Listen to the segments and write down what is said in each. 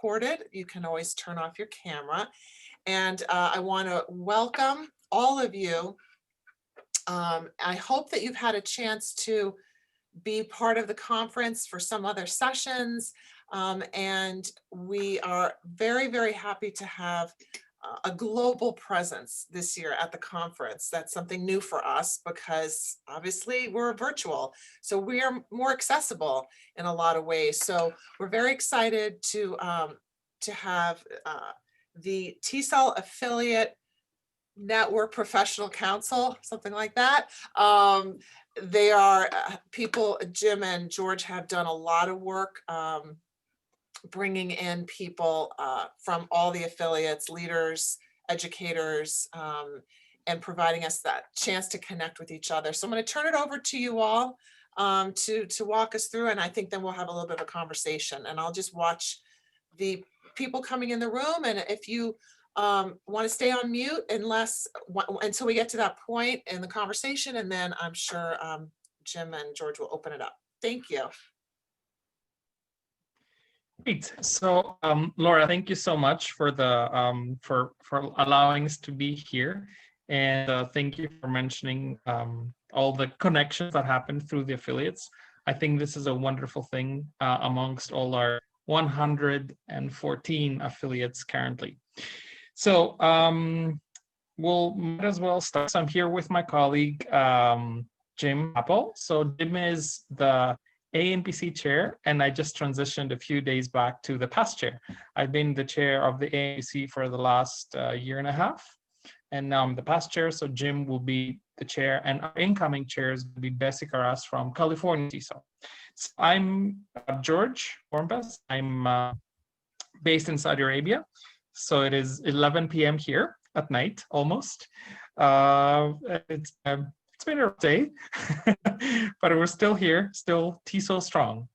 recorded. You can always turn off your camera. And I want to welcome all of you. I hope that you've had a chance to be part of the conference for some other sessions. And we are very, very happy to have a global presence this year at the conference. That's something new for us because obviously we're virtual, so we are more accessible in a lot of ways. So we're very excited to have the TESOL affiliate Network Professional Council, something like that. They are people, Jim and George have done a lot of work bringing in people from all the affiliates, leaders, educators, and providing us that chance to connect with each other. So I'm going to turn it over to you all to walk us through, and I think then we'll have a little bit of a conversation, and I'll just watch the people coming in the room, and if you want to stay on mute until we get to that point in the conversation, and then I'm sure Jim and George will open it up. Thank you. Great. So, Laura, thank you so much for the for allowing us to be here, and thank you for mentioning all the connections that happen through the affiliates. I think this is a wonderful thing amongst all our 114 affiliates currently. So, we'll might as well start. So I'm here with my colleague Jim Apple. So Jim is the ANPC chair, and I just transitioned a few days back to the past chair. I've been the chair of the ANPC for the last year and a half, and now I'm the past chair, so Jim will be the chair, and our incoming chairs will be Bessie Carras from California TESOL. So I'm George Ormbas. I'm based in Saudi Arabia, so it is 11 p.m. here at night, almost. It's been a rough day, but we're still here, still TESOL strong.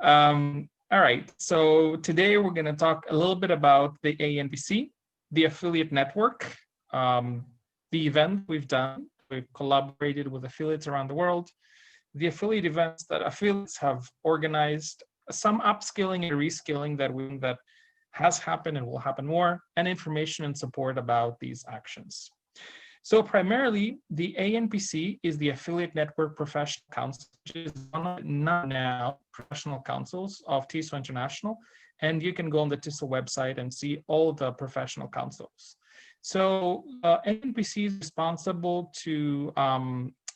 All right, so today we're going to talk a little bit about the ANPC, the affiliate network, the event we've done. We've collaborated with affiliates around the world, the affiliate events that affiliates have organized, some upskilling and reskilling that has happened and will happen more, and information and support about these actions. So primarily, the ANPC is the Affiliate Network Professional Council, which is one of the now professional councils of TESOL International. And you can go on the TESOL website and see all the professional councils. So ANPC is responsible to,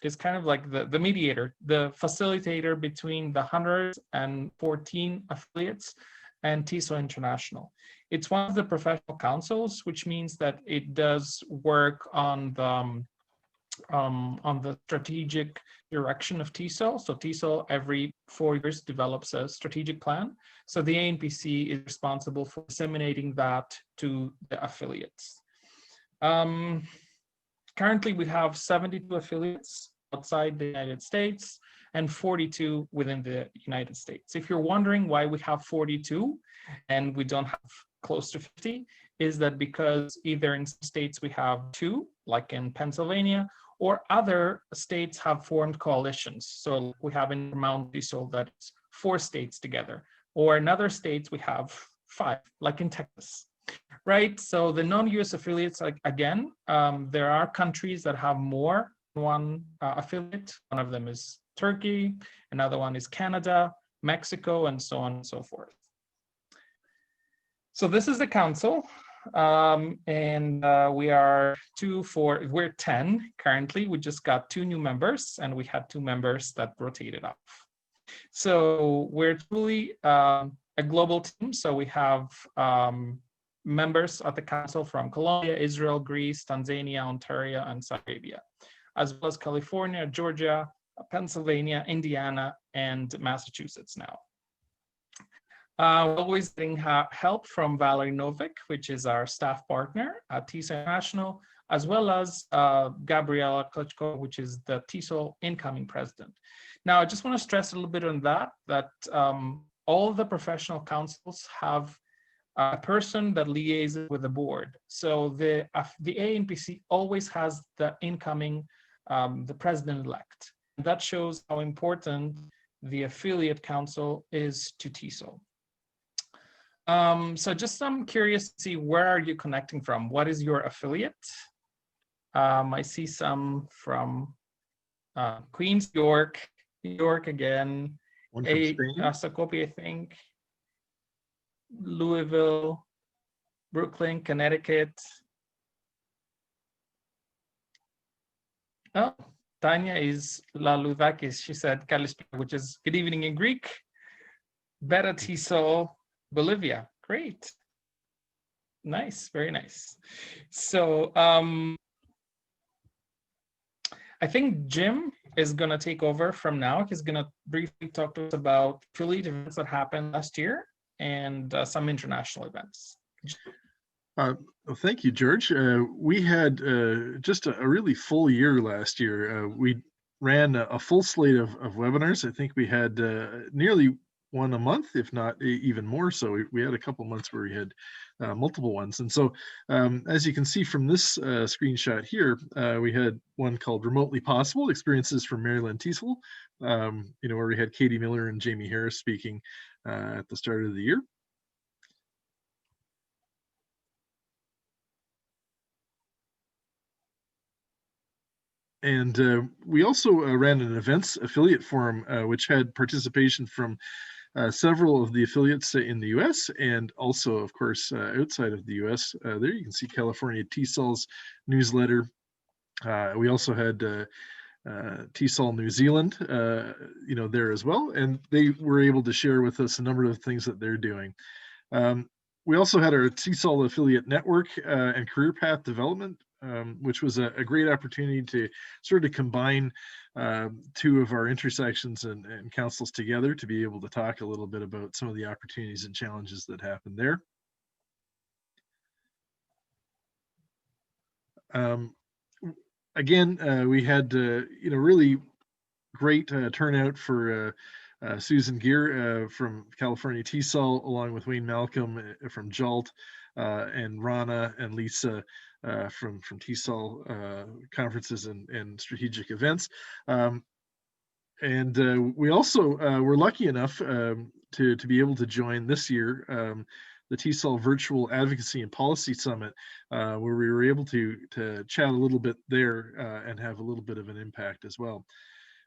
is kind of like the mediator, the facilitator between the 114 affiliates and TESOL International. It's one of the professional councils, which means that it does work on the strategic direction of TESOL. So TESOL every 4 years develops a strategic plan. So the ANPC is responsible for disseminating that to the affiliates. Currently, we have 72 affiliates outside the United States and 42 within the United States. If you're wondering why we have 42 and we don't have close to 50, is that because either in some states we have 2, like in Pennsylvania, or other states have formed coalitions. So we have in Mount TESOL that's 4 states together, or in other states we have 5, like in Texas, right? So the non-US affiliates, like again, there are countries that have more than one affiliate. One of them is Turkey, another one is Canada, Mexico, and so on and so forth. So this is the council, and we are we're 10 currently. We just got 2 new members, and we had 2 members that rotated off. So we're truly a global team. So we have members at the council from Colombia, Israel, Greece, Tanzania, Ontario, and Saudi Arabia, as well as California, Georgia, Pennsylvania, Indiana, and Massachusetts now. We're always getting help from Valerie Novick, which is our staff partner at TESOL International, as well as Gabriela Klitschko, which is the TESOL incoming president. Now, I just want to stress a little bit on that all the professional councils have a person that liaises with the board. So the ANPC always has the incoming, the president-elect. That shows how important the affiliate council is to TESOL. So just I'm curious to see, where are you connecting from? What is your affiliate? I see some from Queens, York, New York again, One from Spain. Sokopi, I think, Louisville, Brooklyn, Connecticut. Oh, Tanya is Laludakis. She said Kalispera, which is good evening in Greek. Beta TESOL, Bolivia. Great. Nice, very nice. So I think Jim is going to take over from now. He's going to briefly talk to us about affiliate events that happened last year and some international events. Well, thank you, George. We had just a really full year last year. We ran a full slate of webinars. I think we had nearly one a month, if not even more. So we had a couple months where we had multiple ones. And so as you can see from this screenshot here, we had one called Remotely Possible, Experiences from Maryland TESOL, where we had Katie Miller and Jamie Harris speaking at the start of the year. And we also ran an events affiliate forum, which had participation from several of the affiliates in the US and also, of course, outside of the US. There you can see California TESOL's newsletter. We also had TESOL New Zealand, there as well. And they were able to share with us a number of things that they're doing. We also had our TESOL affiliate network and career path development, which was a great opportunity to sort of combine two of our intersections and councils together to be able to talk a little bit about some of the opportunities and challenges that happened there. Again, we had really great turnout for Susan Gear from California TESOL, along with Wayne Malcolm from JALT, and Rana and Lisa from TESOL conferences and strategic events. And we also were lucky enough to be able to join this year the TESOL Virtual Advocacy and Policy Summit, where we were able to chat a little bit there and have a little bit of an impact as well.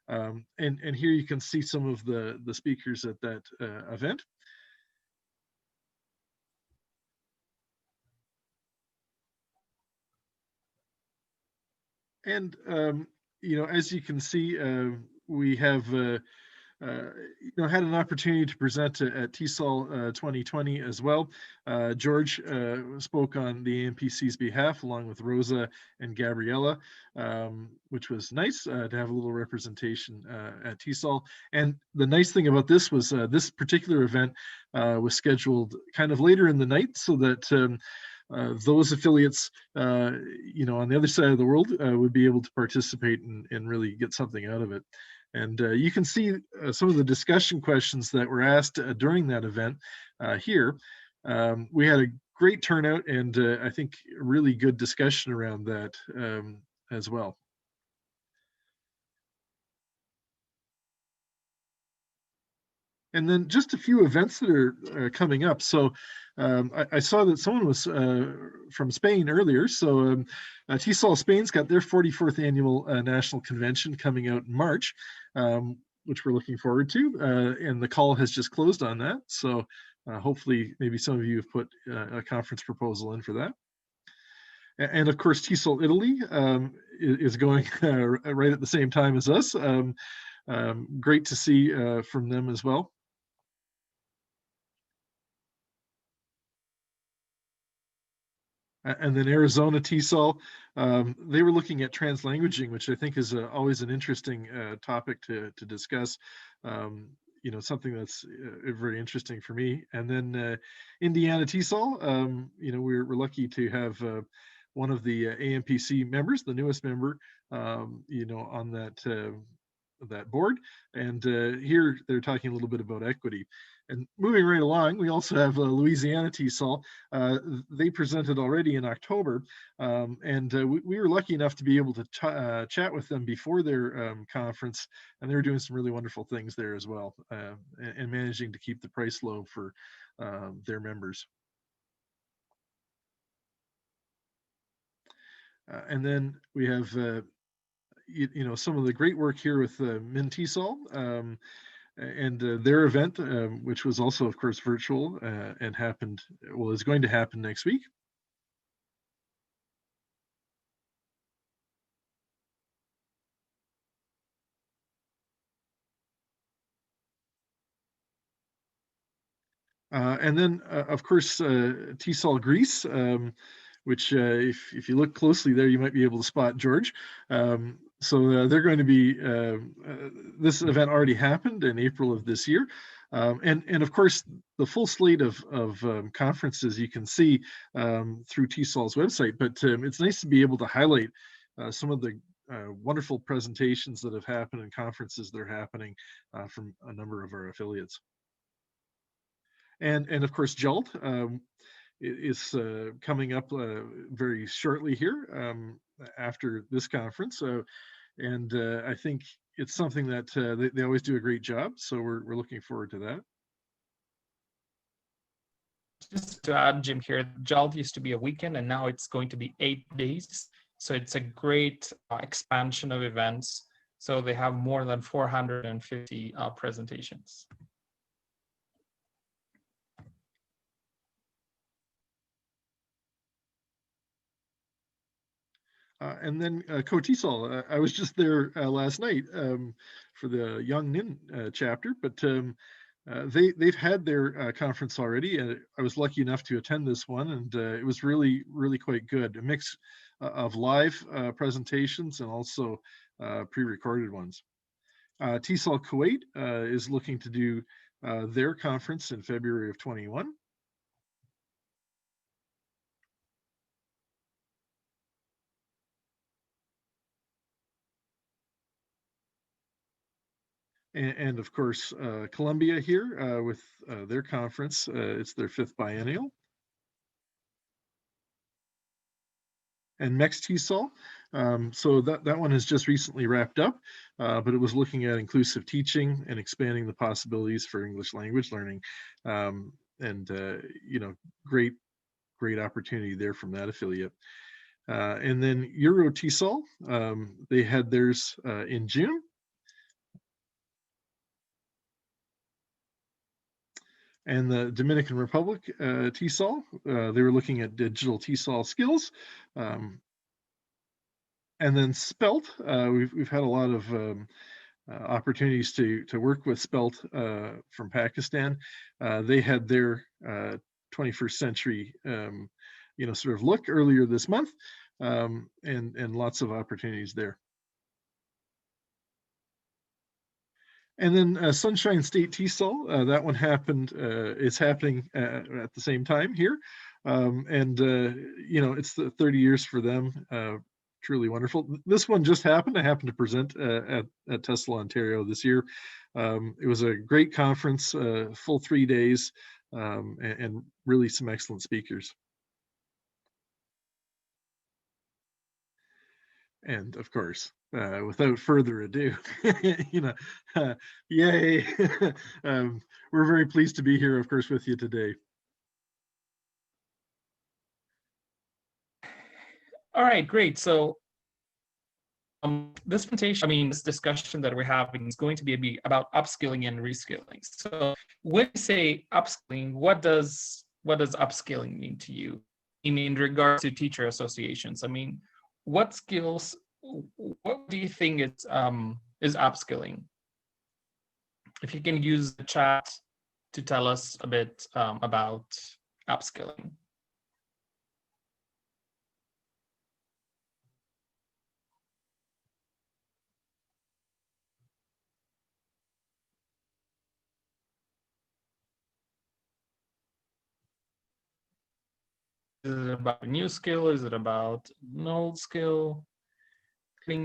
And here you can see some of the speakers at that event. And as you can see, we have had an opportunity to present at TESOL 2020 as well. George spoke on the AMPC's behalf, along with Rosa and Gabriella, which was nice to have a little representation at TESOL. And the nice thing about this was this particular event was scheduled kind of later in the night, so that those affiliates, on the other side of the world would be able to participate and really get something out of it. And you can see some of the discussion questions that were asked during that event here. We had a great turnout and I think really good discussion around that as well. And then just a few events that are coming up. So I saw that someone was from Spain earlier. So TESOL Spain's got their 44th annual national convention coming out in March, which we're looking forward to. And the call has just closed on that. So hopefully maybe some of you have put a conference proposal in for that. And of course, TESOL Italy is going right at the same time as us. Great to see from them as well. And then Arizona TESOL, they were looking at translanguaging, which I think is always an interesting topic to discuss. Something that's very interesting for me. And then Indiana TESOL, we're lucky to have one of the AMPC members, the newest member, on that board. And here they're talking a little bit about equity. And moving right along, we also have Louisiana TESOL. They presented already in October, and we were lucky enough to be able to chat with them before their conference, and they were doing some really wonderful things there as well, and managing to keep the price low for their members. And then we have some of the great work here with Min TESOL, and their event, which was also, of course, virtual and happened, well, is going to happen next week. And then, of course, TESOL Greece, which if you look closely there, you might be able to spot George. So they're going to be, this event already happened in April of this year. And of course, the full slate of conferences you can see through TESOL's website, but it's nice to be able to highlight some of the wonderful presentations that have happened and conferences that are happening from a number of our affiliates. And of course, JELT is coming up very shortly here after this conference. And I think it's something that they always do a great job. So we're looking forward to that. Just to add, Jim, here, JELT used to be a weekend and now it's going to be 8 days. So it's a great expansion of events. So they have more than 450 presentations. And then TESOL, I was just there last night for the Young Nin chapter, but they've had their conference already, and I was lucky enough to attend this one, and it was really, really quite good. A mix of live presentations and also pre-recorded ones. TESOL Kuwait is looking to do their conference in February of 21. And of course, Columbia here with their conference. It's their 5th biennial. And next TESOL, so that one has just recently wrapped up, but it was looking at inclusive teaching and expanding the possibilities for English language learning. Great opportunity there from that affiliate. And then Euro TESOL, they had theirs in June. And the Dominican Republic TESOL, they were looking at digital TESOL skills. And then SPELT, we've had a lot of opportunities to work with SPELT from Pakistan. They had their 21st century, sort of look earlier this month, and lots of opportunities there. And then Sunshine State TESOL, that one happened, is happening at the same time here. It's the 30 years for them, truly wonderful. This one just happened. I happened to present at TESOL Ontario this year. It was a great conference, full 3 days, and really some excellent speakers. And of course, without further ado, yay! We're very pleased to be here, of course, with you today. All right, great. So this presentation, this discussion that we're having is going to be about upskilling and reskilling. So when you say upskilling, what does upskilling mean to you? In regard to teacher associations, what skills, what do you think is upskilling? If you can use the chat to tell us a bit about upskilling. Is it about a new skill? Is it about an old skill? Learning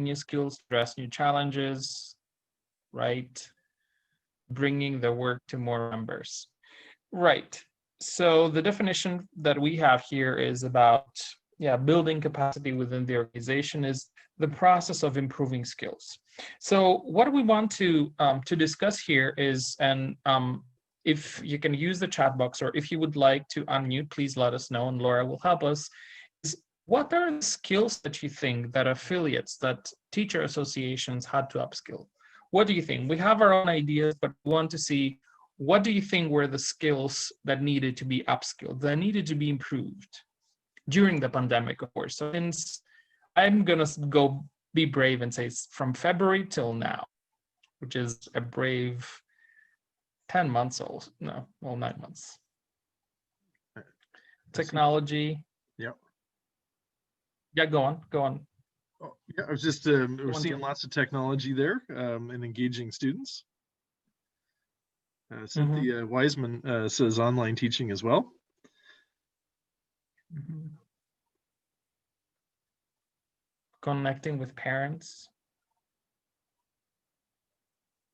new skills, address new challenges, right? Bringing the work to more members. Right. So the definition that we have here is about, building capacity within the organization is the process of improving skills. So what we want to discuss here is, and if you can use the chat box, or if you would like to unmute, please let us know and Laura will help us. What are the skills that you think that affiliates, that teacher associations had to upskill? What do you think? We have our own ideas, but we want to see, what do you think were the skills that needed to be upskilled, that needed to be improved during the pandemic, of course? So since I'm gonna go be brave and say from February till now, which is a brave 10 months old, no, well, 9 months. Technology. Yep. Yeah, go on. Oh, yeah, I was just, we're seeing lots of technology there and engaging students. Cynthia Wiseman says online teaching as well. Connecting with parents.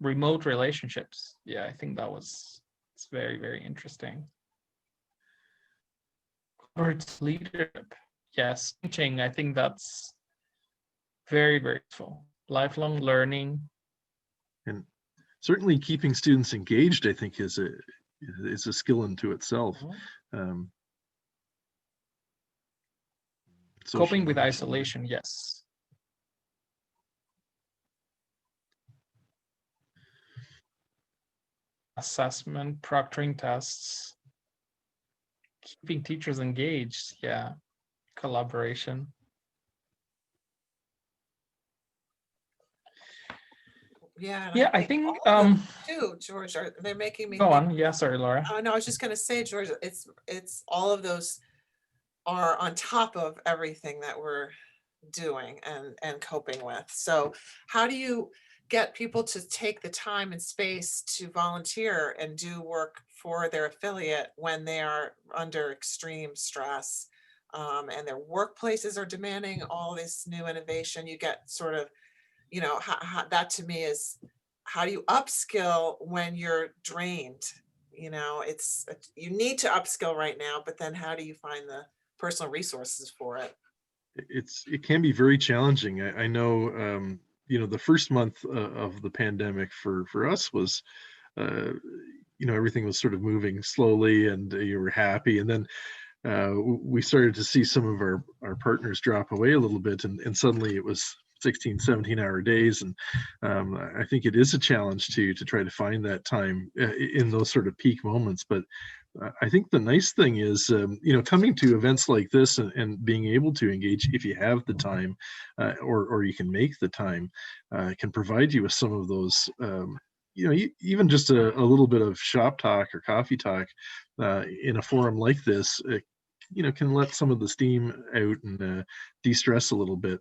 Remote relationships. Yeah, I think it's very, very interesting. Towards leadership. Yes, teaching, I think that's very, very useful. Lifelong learning. And certainly keeping students engaged, I think, is a skill unto itself. Coping with isolation, yes. Assessment, proctoring tests, keeping teachers engaged, yeah. Collaboration. Yeah, I think too, George, they're making me go think. on. Yeah, sorry, Laura. Oh no, I was just gonna say, George, it's all of those are on top of everything that we're doing and coping with. So how do you get people to take the time and space to volunteer and do work for their affiliate when they are under extreme stress, and their workplaces are demanding all this new innovation? You get sort of, that to me is, how do you upskill when you're drained? You need to upskill right now, but then how do you find the personal resources for it? It can be very challenging. I know, the first month of the pandemic for us was, everything was sort of moving slowly and you were happy. And then we started to see some of our partners drop away a little bit, and suddenly it was 16, 17-hour days. And I think it is a challenge to try to find that time in those sort of peak moments. But I think the nice thing is, coming to events like this and being able to engage, if you have the time, or you can make the time, can provide you with some of those, even just a little bit of shop talk or coffee talk in a forum like this, can let some of the steam out and de-stress a little bit.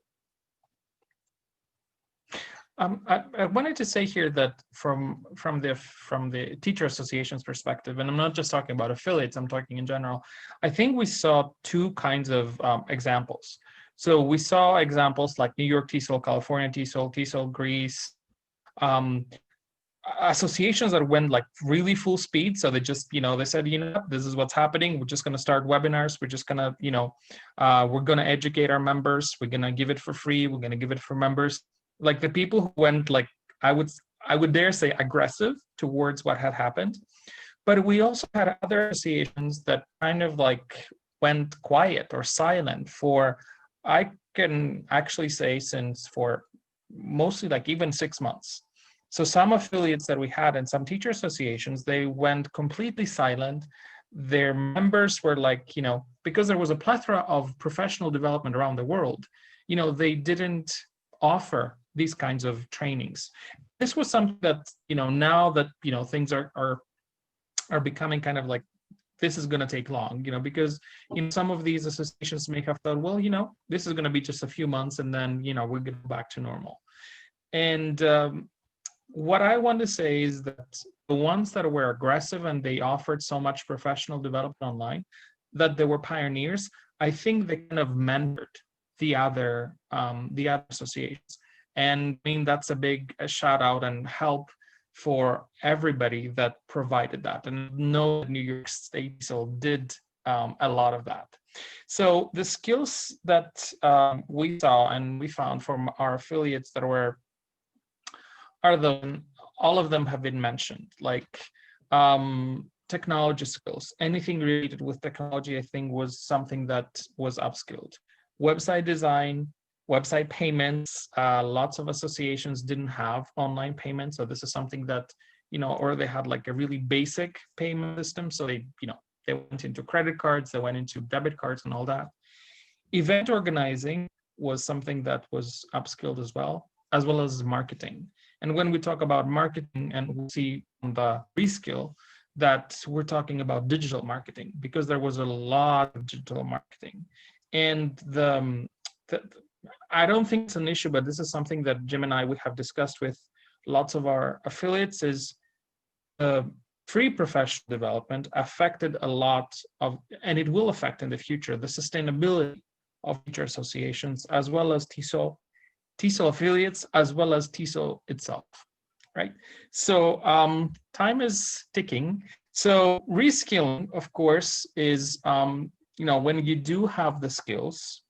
I wanted to say here that from the teacher association's perspective, and I'm not just talking about affiliates, I'm talking in general, I think we saw two kinds of examples. So we saw examples like New York TESOL, California TESOL, Greece, associations that went like really full speed. So they just, they said, this is what's happening. We're just going to start webinars. We're just going to, we're going to educate our members. We're going to give it for free. We're going to give it for members. Like the people who went, like, I would dare say aggressive towards what had happened. But we also had other associations that kind of like went quiet or silent for, I can actually say, since for mostly like even 6 months. So some affiliates that we had and some teacher associations, they went completely silent. Their members were like, because there was a plethora of professional development around the world, they didn't offer these kinds of trainings. This was something that, now that, things are becoming kind of like, this is going to take long, because some of these associations may have thought, well, this is going to be just a few months and then, we're going to go back to normal. And what I want to say is that the ones that were aggressive and they offered so much professional development online, that they were pioneers, I think they kind of mentored the other associations. And I mean, that's a big shout out and help for everybody that provided that. And know that New York State still did a lot of that. So the skills that we saw and we found from our affiliates that were, all of them have been mentioned, like technology skills. Anything related with technology, I think, was something that was upskilled. Website design, website payments. Lots of associations didn't have online payments, so this is something that, or they had like a really basic payment system. So they went into credit cards, they went into debit cards and all that. Event organizing was something that was upskilled as well as marketing. And when we talk about marketing, and we see on the reskill that we're talking about digital marketing, because there was a lot of digital marketing. And I don't think it's an issue, but this is something that Jim and I would have discussed with lots of our affiliates, is free professional development affected a lot of, and it will affect in the future, the sustainability of teacher associations, as well as TESOL affiliates, as well as TESOL itself, right? So time is ticking. So reskilling, of course, is, when you do have the skills,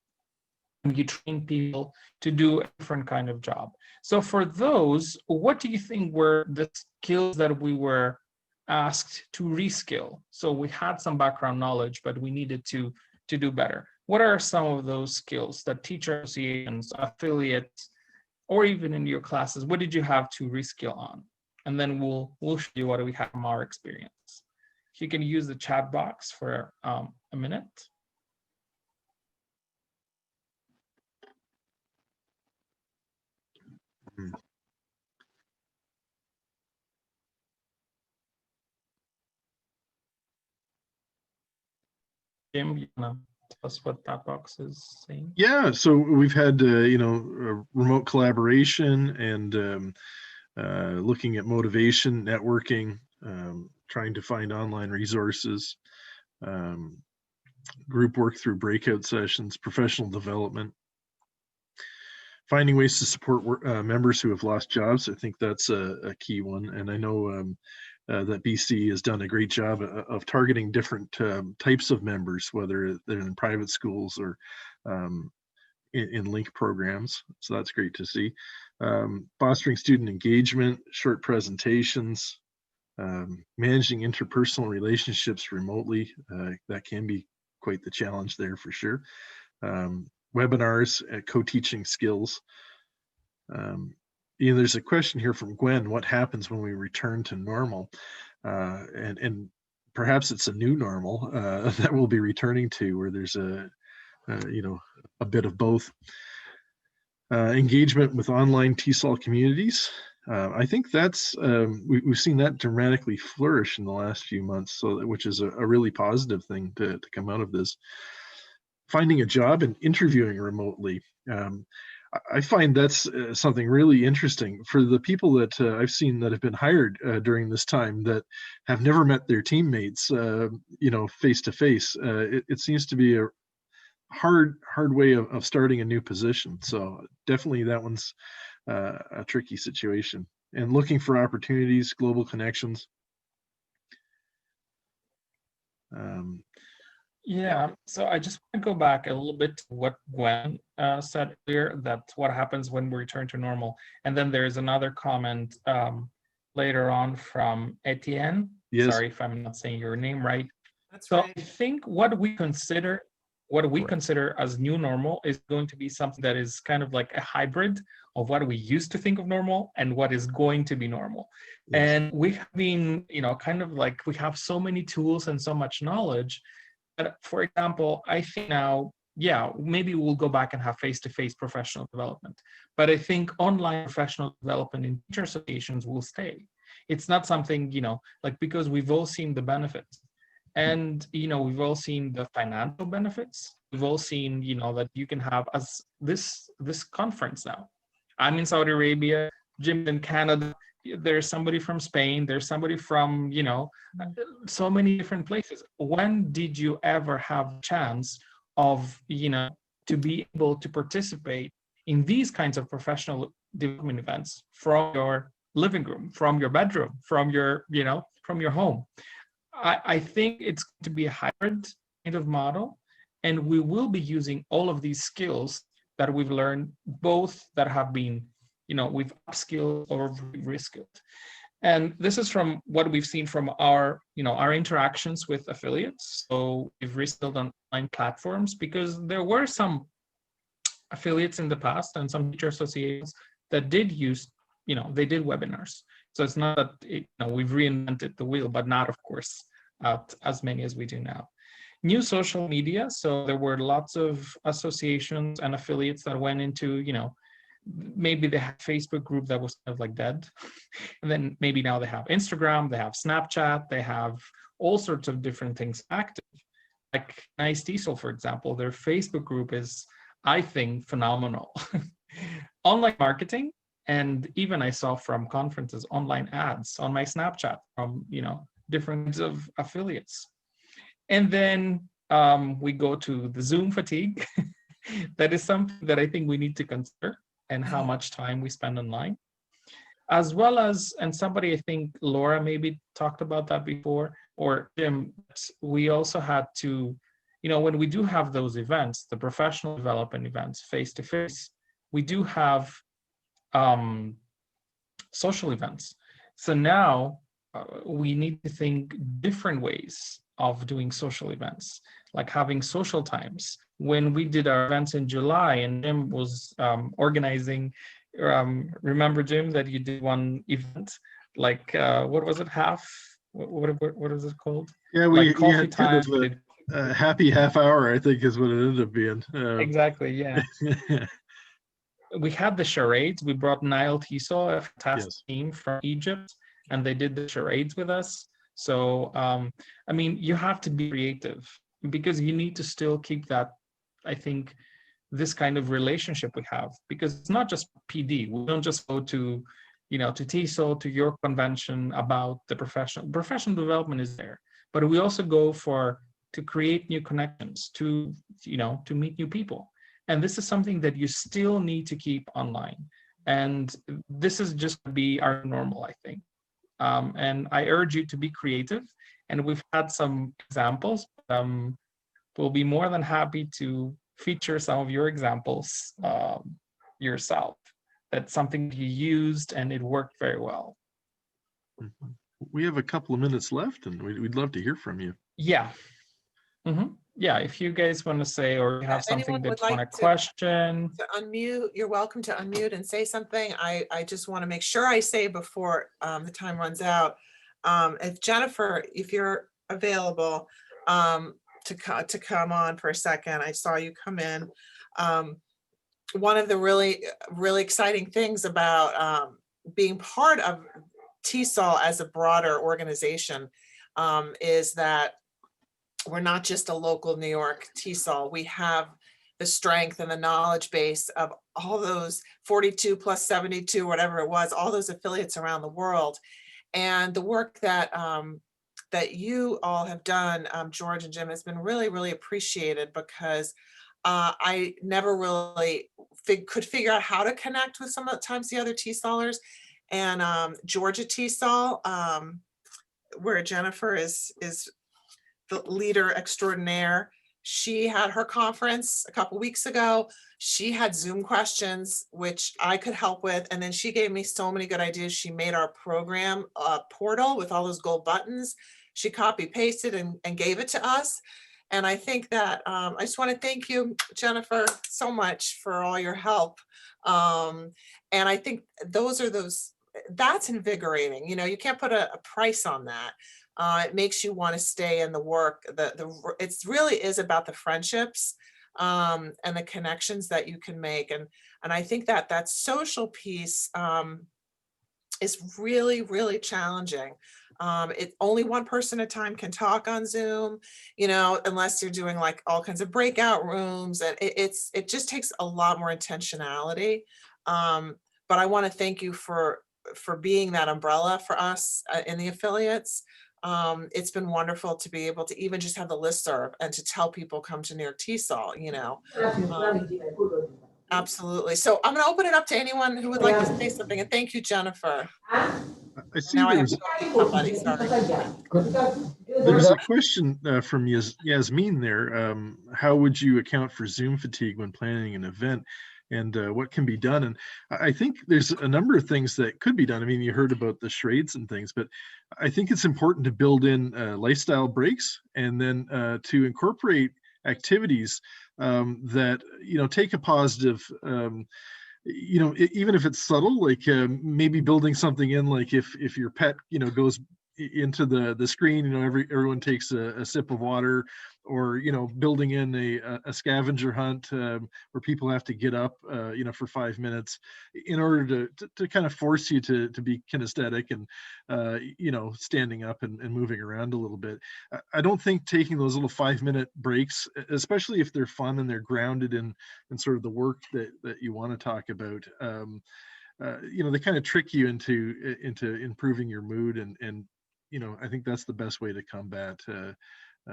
you train people to do a different kind of job. So for those, what do you think were the skills that we were asked to reskill? So we had some background knowledge, but we needed to do better. What are some of those skills that teacher associations, affiliates, or even in your classes, what did you have to reskill on? And then we'll show you what we have from our experience. If you can use the chat box for a minute. Jim, you wanna tell us what that box is saying? Yeah, so we've had remote collaboration and looking at motivation, networking, trying to find online resources, group work through breakout sessions, professional development, finding ways to support members who have lost jobs. I think that's a key one, and I know that BC has done a great job of targeting different types of members, whether they're in private schools or in link programs. So that's great to see. Fostering student engagement, short presentations, managing interpersonal relationships remotely. That can be quite the challenge there for sure. Webinars, co-teaching skills. There's a question here from Gwen: what happens when we return to normal? And perhaps it's a new normal that we'll be returning to, where there's a bit of both. Engagement with online TESOL communities. I think that's we've seen that dramatically flourish in the last few months, so which is a really positive thing to come out of this. Finding a job and interviewing remotely. I find that's something really interesting for the people that I've seen that have been hired during this time that have never met their teammates, face to face. It seems to be a hard way of starting a new position. So definitely that one's a tricky situation. And looking for opportunities, global connections. Yeah, so I just want to go back a little bit to what Gwen said earlier, that what happens when we return to normal. And then there's another comment later on from Etienne. Yes. Sorry if I'm not saying your name right. That's So right. I think what we consider as new normal is going to be something that is kind of like a hybrid of what we used to think of normal and what is going to be normal. Yes. And we have been, kind of like, we have so many tools and so much knowledge. But for example, I think now, yeah, maybe we'll go back and have face-to-face professional development. But I think online professional development in teacher associations will stay. It's not something, because we've all seen the benefits. And, we've all seen the financial benefits. We've all seen, that you can have as this conference now. I'm in Saudi Arabia, Jim in Canada, there's somebody from Spain, there's somebody from, so many different places. When did you ever have a chance of, to be able to participate in these kinds of professional development events from your living room, from your bedroom, from your, from your home? I think it's going to be a hybrid kind of model, and we will be using all of these skills that we've learned, both that have been, we've upskilled or reskilled. And this is from what we've seen from our, our interactions with affiliates. So we've reskilled on online platforms because there were some affiliates in the past and some teacher associations that did use, they did webinars. So it's not that we've reinvented the wheel, but not, of course, as many as we do now. New social media. So there were lots of associations and affiliates that went into, maybe they had Facebook group that was kind of like dead. And then maybe now they have Instagram, they have Snapchat, they have all sorts of different things active. Like Nice TESOL, for example, their Facebook group is, I think, phenomenal. Online marketing, and even I saw from conferences, online ads on my Snapchat from, different kinds of affiliates. And then we go to the Zoom fatigue. That is something that I think we need to consider, and how much time we spend online. As well as, and somebody, I think Laura maybe talked about that before, or Jim, we also had to, when we do have those events, the professional development events face-to-face, we do have social events. So now we need to think different ways of doing social events, like having social times. When we did our events in July and Jim was organizing, remember, Jim, that you did one event, like, what was it, what is it called? Yeah, like coffee had time. kind of a happy half hour, I think is what it ended up being. Exactly, yeah. We had the charades. We brought Nile TESOL, a fantastic team from Egypt, and they did the charades with us. So, I mean, you have to be creative because you need to still keep that, I think, this kind of relationship we have, because it's not just PD. We don't just go to, to TESOL, to your convention about the professional development is there, but we also go to create new connections, to meet new people. And this is something that you still need to keep online. And this is just to be our normal, I think. And I urge you to be creative. And we've had some examples. We'll be more than happy to feature some of your examples yourself. That's something you used and it worked very well. We have a couple of minutes left and we'd love to hear from you. Yeah. Mm-hmm. Yeah, if you guys want to say, or you have something that you want to question. To unmute, you're welcome to unmute and say something. I just want to make sure I say before the time runs out. If Jennifer, if you're available to come on for a second, I saw you come in. One of the really exciting things about being part of TESOL as a broader organization is that we're not just a local New York TESOL. We have the strength and the knowledge base of all those 42 plus 72, whatever it was, all those affiliates around the world. And the work that that you all have done, George and Jim, has been really appreciated, because I never really could figure out how to connect with sometimes the other TESOLers. And Georgia TESOL, where Jennifer is the leader extraordinaire. She had her conference a couple weeks ago. She had Zoom questions, which I could help with. And then she gave me so many good ideas. She made our program portal with all those gold buttons. She copy pasted and gave it to us. And I think that I just want to thank you, Jennifer, so much for all your help. And I think that's invigorating. You can't put a price on that. It makes you want to stay in the work. It really is about the friendships and the connections that you can make. And I think that social piece is really challenging. Only one person at a time can talk on Zoom, unless you're doing like all kinds of breakout rooms. And it just takes a lot more intentionality. But I want to thank you for being that umbrella for us in the affiliates. It's been wonderful to be able to even just have the listserv and to tell people come to New York TESOL, absolutely. So I'm going to open it up to anyone who would like to say something. And thank you, Jennifer. I see Now I have to go meet somebody, sorry. There's a question from Yasmin there. How would you account for Zoom fatigue when planning an event? what can be done. And I think there's a number of things that could be done. I mean, you heard about the charades and things, but I think it's important to build in lifestyle breaks, and then to incorporate activities that, you know, take a positive, you know, even if it's subtle, like maybe building something in, like if your pet, you know, goes into the screen, you know, everyone takes a sip of water, or, you know, building in a scavenger hunt where people have to get up, you know, for 5 minutes in order to kind of force you to be kinesthetic and, you know, standing up and moving around a little bit. I don't think taking those little 5-minute breaks, especially if they're fun and they're grounded in sort of the work that you want to talk about, you know, they kind of trick you into improving your mood, and you know, I think that's the best way to combat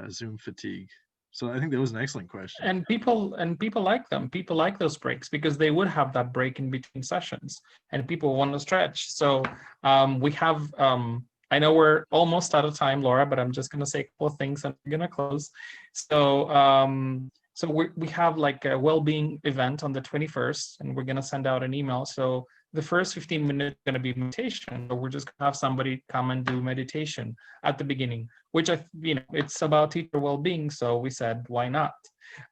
Zoom fatigue. So I think that was an excellent question. And people like them. People like those breaks because they would have that break in between sessions, and people want to stretch. So we have. I know we're almost out of time, Laura, but I'm just going to say a couple of things and we're going to close. So so we have like a well-being event on the 21st, and we're going to send out an email. So the first 15 minutes are going to be meditation, or we're just going to have somebody come and do meditation at the beginning, which you know, it's about teacher well-being. So we said, why not?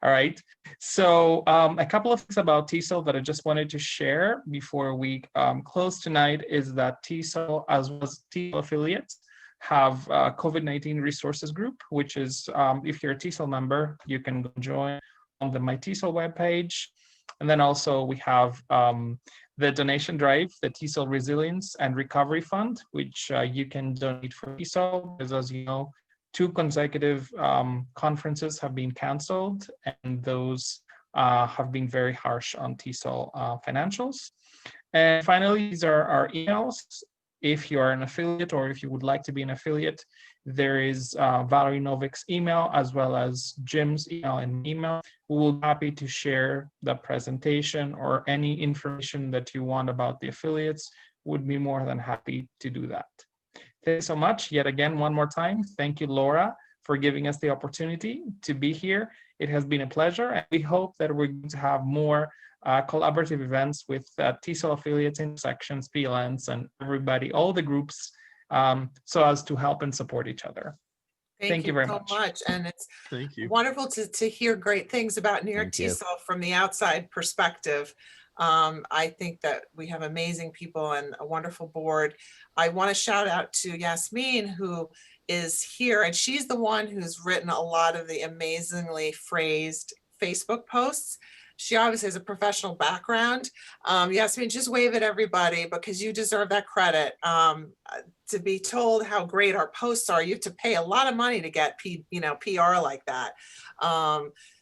All right. So a couple of things about TESOL that I just wanted to share before we close tonight is that TESOL, as well as TESOL affiliates, have a COVID-19 resources group, which is if you're a TESOL member, you can go join on the My TESOL webpage. And then also we have the donation drive, the TESOL Resilience and Recovery Fund, which you can donate for TESOL, because as you know, 2 consecutive conferences have been canceled, and those have been very harsh on TESOL financials. And finally, these are our emails. If you are an affiliate, or if you would like to be an affiliate, there is Valerie Novik's email, as well as Jim's email and email. We will be happy to share the presentation or any information that you want about the affiliates. Would be more than happy to do that. Thanks so much. Yet again, one more time, thank you, Laura, for giving us the opportunity to be here. It has been a pleasure, and we hope that we're going to have more collaborative events with TESOL affiliates, intersections, PLNs, and everybody, all the groups, so as to help and support each other. Thank you very so much. And it's Thank you. wonderful to hear great things about New York TESOL from the outside perspective. I think that we have amazing people and a wonderful board. I want to shout out to Yasmin, who is here, and she's the one who's written a lot of the amazingly phrased Facebook posts. She obviously has a professional background. Yasmin, just wave at everybody because you deserve that credit. To be told how great our posts are, you have to pay a lot of money to get PR like that.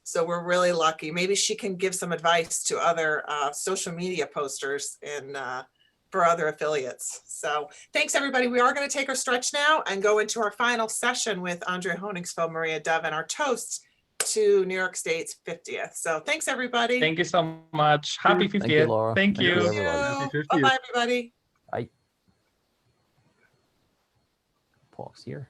So we're really lucky. Maybe she can give some advice to other social media posters and for other affiliates. So thanks, everybody. We are going to take our stretch now and go into our final session with Andrea Honingsveld, Maria Devon, our toasts to New York State's 50th. So thanks, everybody. Thank you so much. Happy 50th. Thank you, Laura. Thank you. Happy 50th. Bye-bye, everybody. I pause here.